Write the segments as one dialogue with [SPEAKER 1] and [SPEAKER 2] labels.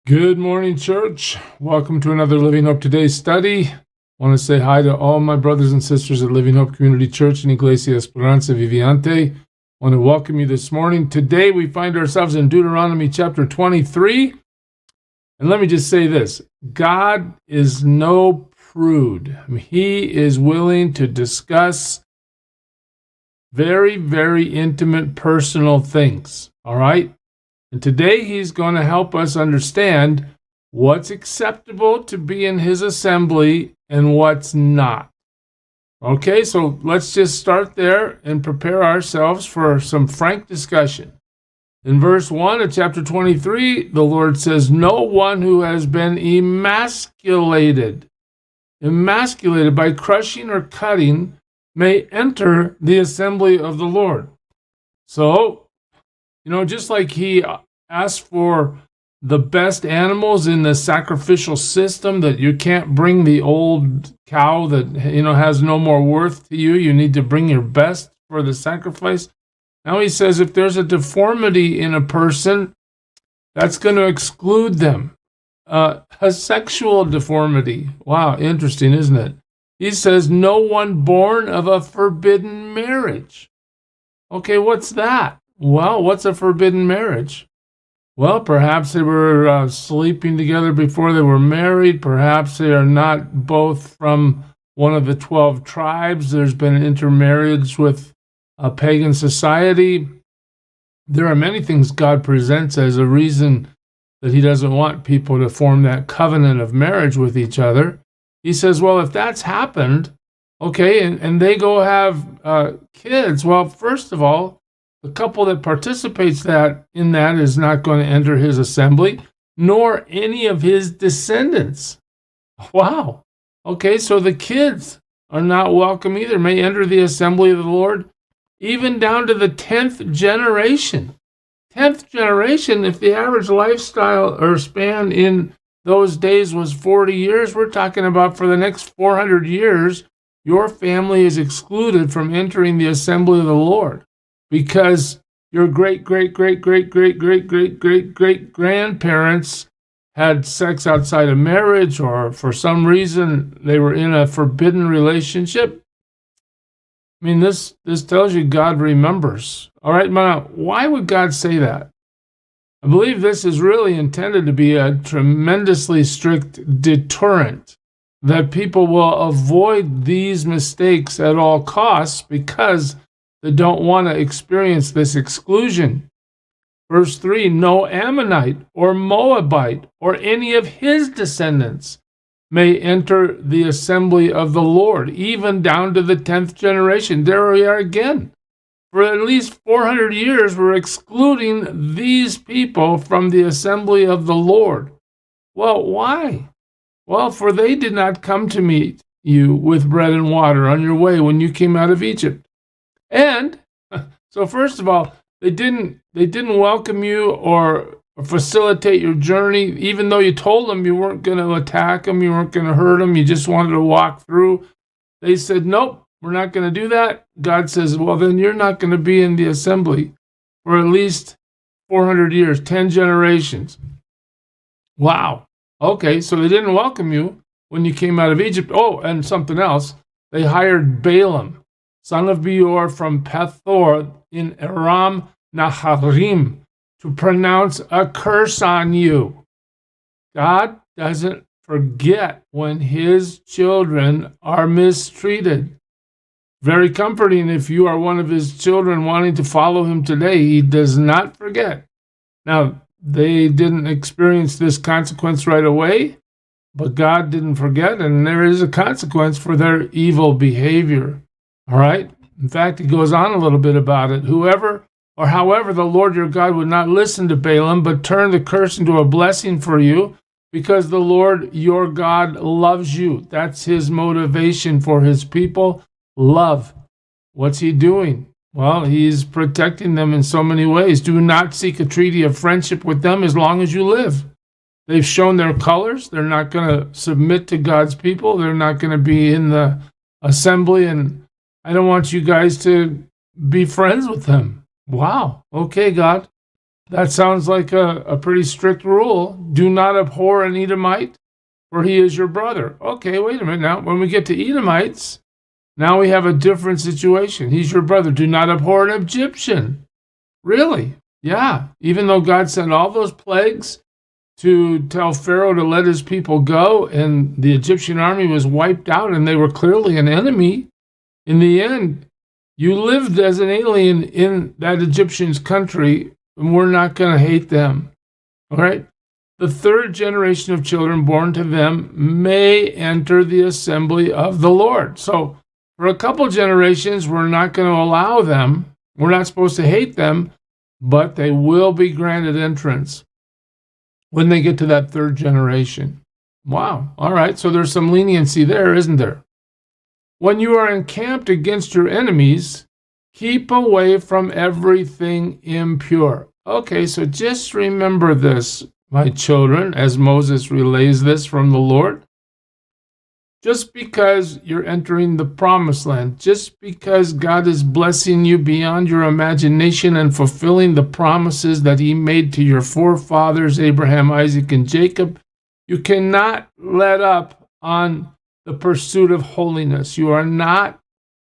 [SPEAKER 1] Good morning, church. Welcome to another Living Hope Today study. I want to say hi to all my brothers and sisters at Living Hope Community Church and Iglesia Esperanza Viviente. I want to welcome you this morning. Today we find ourselves in Deuteronomy chapter 23. And let me just say this. God is no prude. He is willing to discuss very, very intimate personal things. All right? And today he's going to help us understand what's acceptable to be in his assembly and what's not. Okay, so let's just start there and prepare ourselves for some frank discussion. In verse 1 of chapter 23, the Lord says, "No one who has been emasculated by crushing or cutting may enter the assembly of the Lord." So, just like he asked for the best animals in the sacrificial system, that you can't bring the old cow that, has no more worth to you. You need to bring your best for the sacrifice. Now he says if there's a deformity in a person, that's going to exclude them. A sexual deformity. Wow, interesting, isn't it? He says no one born of a forbidden marriage. Okay, what's that? Well, what's a forbidden marriage? Well, perhaps they were sleeping together before they were married. Perhaps they are not both from one of the 12 tribes. There's been intermarriage with a pagan society. There are many things God presents as a reason that he doesn't want people to form that covenant of marriage with each other. He says, well, if that's happened, okay, and they go have kids, well, first of all, the couple that participates in that is not going to enter his assembly, nor any of his descendants. Wow. Okay, so the kids are not welcome either, may enter the assembly of the Lord, even down to the 10th generation. 10th generation, if the average lifestyle or span in those days was 40 years, we're talking about for the next 400 years, your family is excluded from entering the assembly of the Lord, because your great-great-great-great-great-great-great-great-grandparents had sex outside of marriage, or for some reason they were in a forbidden relationship. I mean, this tells you God remembers. All right, now, why would God say that? I believe this is really intended to be a tremendously strict deterrent, that people will avoid these mistakes at all costs because they don't want to experience this exclusion. Verse 3, no Ammonite or Moabite or any of his descendants may enter the assembly of the Lord, even down to the 10th generation. There we are again. For at least 400 years, we're excluding these people from the assembly of the Lord. Well, why? Well, for they did not come to meet you with bread and water on your way when you came out of Egypt. And so first of all, they didn't welcome you or facilitate your journey, even though you told them you weren't going to attack them, you weren't going to hurt them, you just wanted to walk through. They said, nope, we're not going to do that. God says, well, then you're not going to be in the assembly for at least 400 years, 10 generations. Wow. Okay, so they didn't welcome you when you came out of Egypt. Oh, and something else. They hired Balaam, son of Beor from Pethor in Aram Naharim, to pronounce a curse on you. God doesn't forget when his children are mistreated. Very comforting if you are one of his children wanting to follow him today. He does not forget. Now, they didn't experience this consequence right away, but God didn't forget, and there is a consequence for their evil behavior. All right? In fact, he goes on a little bit about it. However, the Lord your God would not listen to Balaam, but turn the curse into a blessing for you, because the Lord your God loves you. That's his motivation for his people. Love. What's he doing? Well, he's protecting them in so many ways. Do not seek a treaty of friendship with them as long as you live. They've shown their colors. They're not going to submit to God's people. They're not going to be in the assembly, and I don't want you guys to be friends with them. Wow. Okay, God. That sounds like a pretty strict rule. Do not abhor an Edomite, for he is your brother. Okay, wait a minute now. When we get to Edomites, now we have a different situation. He's your brother. Do not abhor an Egyptian. Really? Yeah. Even though God sent all those plagues to tell Pharaoh to let his people go, and the Egyptian army was wiped out, and they were clearly an enemy, in the end, you lived as an alien in that Egyptian's country, and we're not going to hate them. All right? The third generation of children born to them may enter the assembly of the Lord. So for a couple generations, we're not going to allow them. We're not supposed to hate them, but they will be granted entrance when they get to that third generation. Wow. All right. So there's some leniency there, isn't there? When you are encamped against your enemies, keep away from everything impure. Okay, so just remember this, my children, as Moses relays this from the Lord. Just because you're entering the promised land, just because God is blessing you beyond your imagination and fulfilling the promises that he made to your forefathers, Abraham, Isaac, and Jacob, you cannot let up on the pursuit of holiness. You are not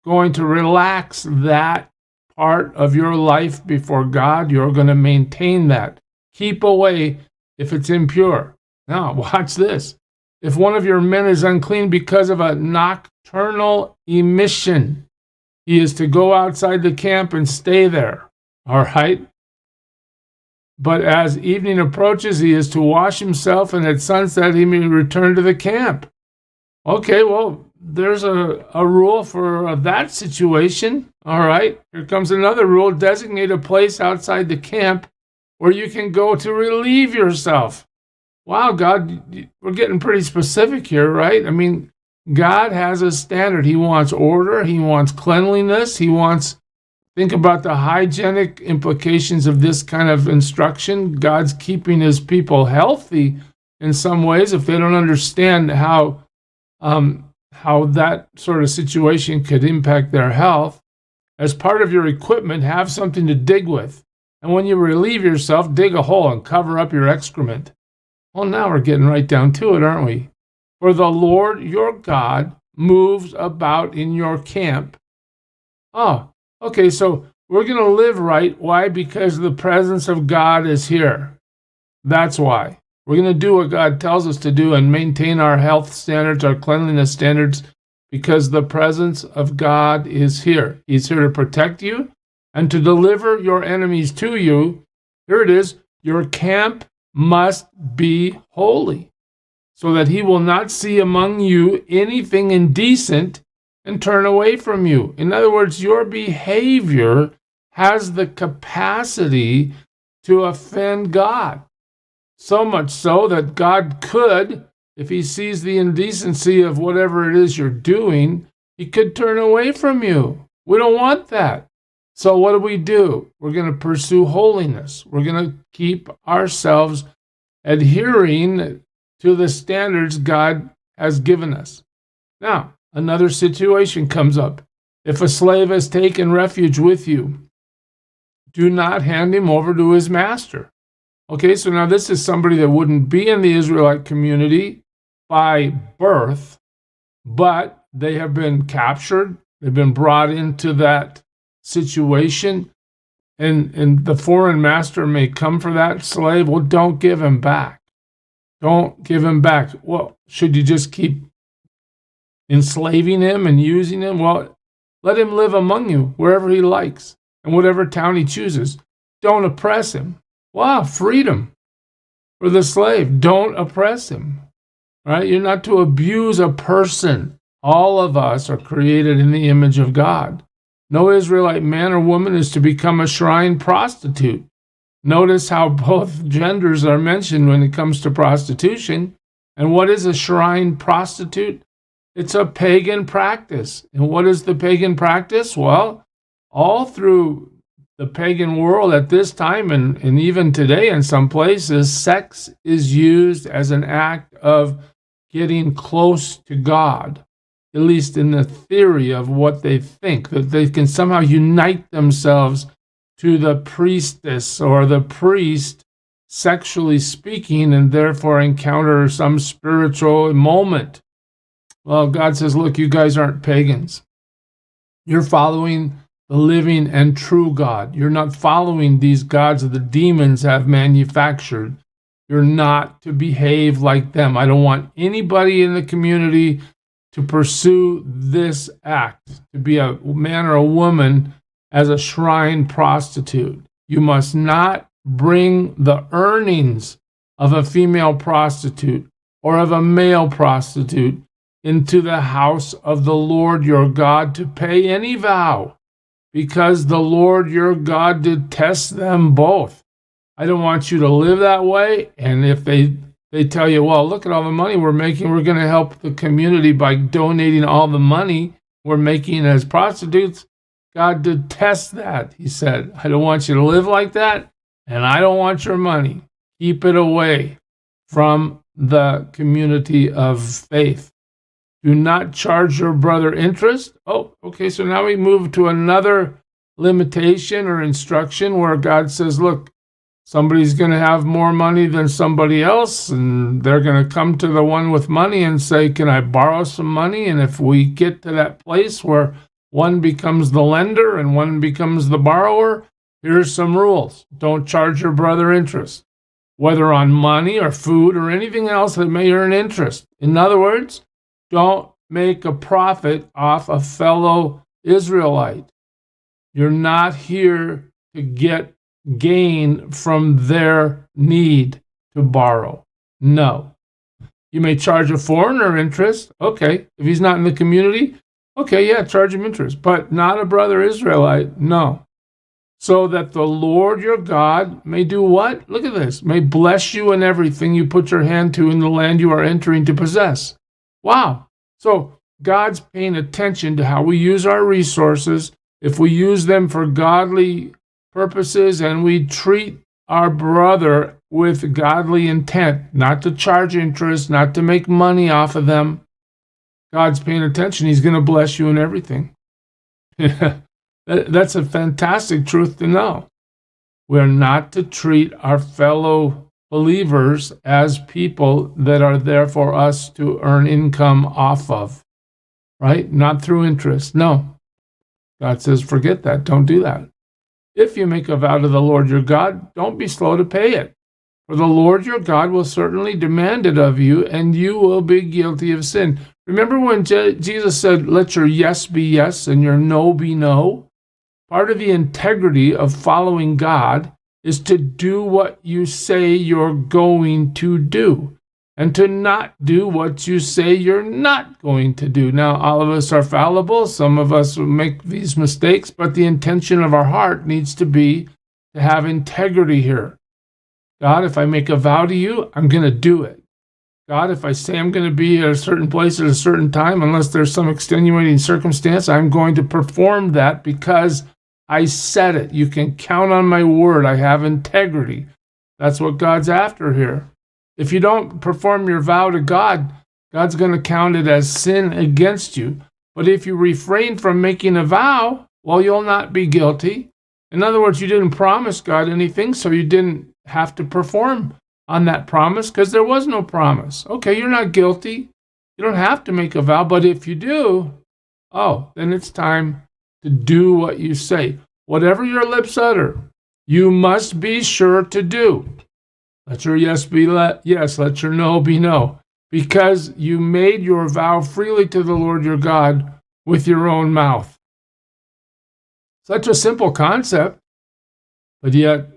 [SPEAKER 1] going to relax that part of your life before God. You're going to maintain that. Keep away if it's impure. Now, watch this. If one of your men is unclean because of a nocturnal emission, he is to go outside the camp and stay there. All right? But as evening approaches, he is to wash himself, and at sunset he may return to the camp. Okay, well, there's a rule for that situation. All right, here comes another rule. Designate a place outside the camp where you can go to relieve yourself. Wow, God, we're getting pretty specific here, right? I mean, God has a standard. He wants order. He wants cleanliness. Think about the hygienic implications of this kind of instruction. God's keeping his people healthy in some ways. If they don't understand how that sort of situation could impact their health, as part of your equipment, have something to dig with. And when you relieve yourself, dig a hole and cover up your excrement. Well, now we're getting right down to it, aren't we? For the Lord your God moves about in your camp. Oh, okay, so we're going to live right. Why? Because the presence of God is here. That's why. We're going to do what God tells us to do and maintain our health standards, our cleanliness standards, because the presence of God is here. He's here to protect you and to deliver your enemies to you. Here it is. Your camp must be holy, so that he will not see among you anything indecent and turn away from you. In other words, your behavior has the capacity to offend God. So much so that God could, if he sees the indecency of whatever it is you're doing, he could turn away from you. We don't want that. So what do? We're going to pursue holiness. We're going to keep ourselves adhering to the standards God has given us. Now, another situation comes up. If a slave has taken refuge with you, do not hand him over to his master. Okay, so now this is somebody that wouldn't be in the Israelite community by birth, but they have been captured. They've been brought into that situation, and the foreign master may come for that slave. Well, don't give him back. Don't give him back. Well, should you just keep enslaving him and using him? Well, let him live among you wherever he likes and whatever town he chooses. Don't oppress him. Wow, freedom for the slave. Don't oppress him. Right? You're not to abuse a person. All of us are created in the image of God. No Israelite man or woman is to become a shrine prostitute. Notice how both genders are mentioned when it comes to prostitution. And what is a shrine prostitute? It's a pagan practice. And what is the pagan practice? Well, all through the pagan world at this time, and even today in some places, sex is used as an act of getting close to God, at least in the theory of what they think, that they can somehow unite themselves to the priestess or the priest sexually speaking and therefore encounter some spiritual moment. Well, God says, look, you guys aren't pagans. You're following the living and true God. You're not following these gods that the demons have manufactured. You're not to behave like them. I don't want anybody in the community to pursue this act, to be a man or a woman as a shrine prostitute. You must not bring the earnings of a female prostitute or of a male prostitute into the house of the Lord your God to pay any vow, because the Lord your God detests them both. I don't want you to live that way. And if they tell you, well, look at all the money we're making, we're going to help the community by donating all the money we're making as prostitutes, God detests that. He said, I don't want you to live like that, and I don't want your money. Keep it away from the community of faith. Do not charge your brother interest. Oh, okay, so now we move to another limitation or instruction where God says, look, somebody's going to have more money than somebody else, and they're going to come to the one with money and say, can I borrow some money? And if we get to that place where one becomes the lender and one becomes the borrower, here's some rules. Don't charge your brother interest, whether on money or food or anything else that may earn interest. In other words, don't make a profit off a fellow Israelite. You're not here to get gain from their need to borrow. No. You may charge a foreigner interest. Okay. If he's not in the community, okay, yeah, charge him interest. But not a brother Israelite. No. So that the Lord your God may do what? Look at this. May bless you in everything you put your hand to in the land you are entering to possess. Wow. So God's paying attention to how we use our resources. If we use them for godly purposes and we treat our brother with godly intent, not to charge interest, not to make money off of them, God's paying attention. He's going to bless you in everything. That's a fantastic truth to know. We're not to treat our fellow believers as people that are there for us to earn income off of, right? Not through interest. No. God says, forget that. Don't do that. If you make a vow to the Lord your God, don't be slow to pay it. For the Lord your God will certainly demand it of you, and you will be guilty of sin. Remember when Jesus said, let your yes be yes and your no be no? Part of the integrity of following God is to do what you say you're going to do, and to not do what you say you're not going to do. Now, all of us are fallible. Some of us will make these mistakes, but the intention of our heart needs to be to have integrity here. God, if I make a vow to you, I'm going to do it. God, if I say I'm going to be at a certain place at a certain time, unless there's some extenuating circumstance, I'm going to perform that because I said it. You can count on my word. I have integrity. That's what God's after here. If you don't perform your vow to God, God's going to count it as sin against you. But if you refrain from making a vow, well, you'll not be guilty. In other words, you didn't promise God anything, so you didn't have to perform on that promise because there was no promise. Okay, you're not guilty. You don't have to make a vow, but if you do, then it's time to do what you say. Whatever your lips utter, you must be sure to do. Let your yes be yes, let your no be no, because you made your vow freely to the Lord your God with your own mouth. Such a simple concept, but yet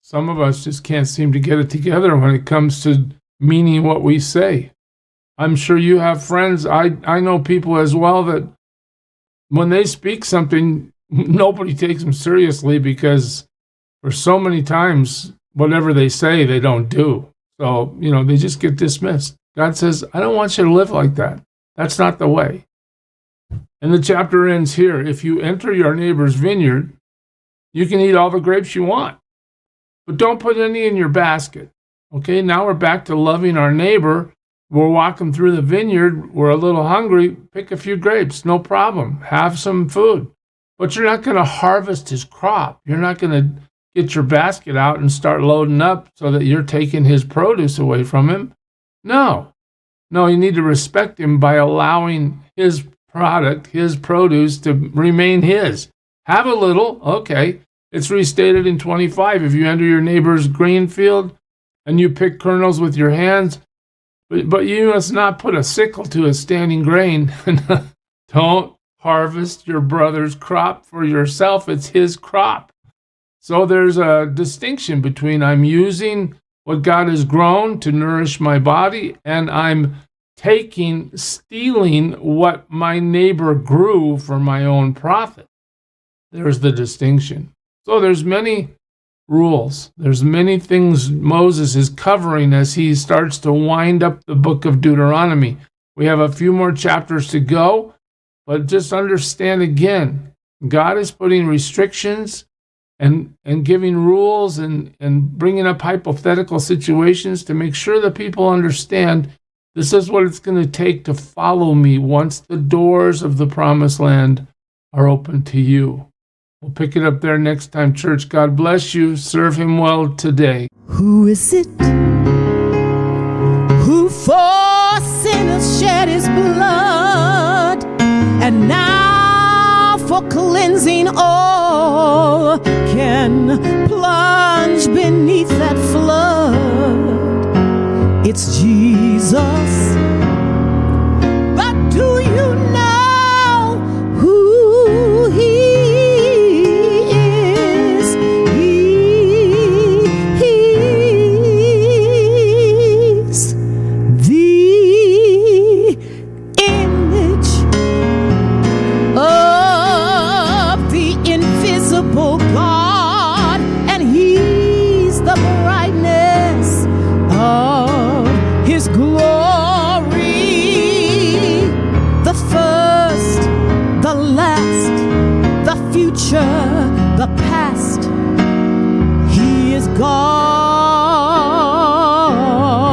[SPEAKER 1] some of us just can't seem to get it together when it comes to meaning what we say. I'm sure you have friends, I know people as well, that when they speak something, nobody takes them seriously because for so many times, whatever they say, they don't do. So, they just get dismissed. God says, I don't want you to live like that. That's not the way. And the chapter ends here. If you enter your neighbor's vineyard, you can eat all the grapes you want, but don't put any in your basket. Okay, now we're back to loving our neighbor. We're walking through the vineyard. We're a little hungry. Pick a few grapes. No problem. Have some food. but you're not going to harvest his crop. You're not going to get your basket out and start loading up so that you're taking his produce away from him. No, you need to respect him by allowing his product, his produce, to remain his. Have a little, okay. It's restated in 25. If you enter your neighbor's grain field and you pick kernels with your hands, but you must not put a sickle to a standing grain. Don't harvest your brother's crop for yourself. It's his crop. So there's a distinction between I'm using what God has grown to nourish my body, and I'm stealing what my neighbor grew for my own profit. There's the distinction. So there's many rules. There's many things Moses is covering as he starts to wind up the book of Deuteronomy. We have a few more chapters to go, but just understand again, God is putting restrictions and giving rules and bringing up hypothetical situations to make sure that people understand this is what it's going to take to follow me once the doors of the promised land are open to you. We'll pick it up there next time, church. God bless you. Serve him well today.
[SPEAKER 2] Who is it who for sinners shed his blood, and now for cleansing all can plunge beneath that flood? It's Jesus. But do you know who he is? He's the image of the invisible God, and he's the brightness of his glory, the first, the last, the future, the past. He is God.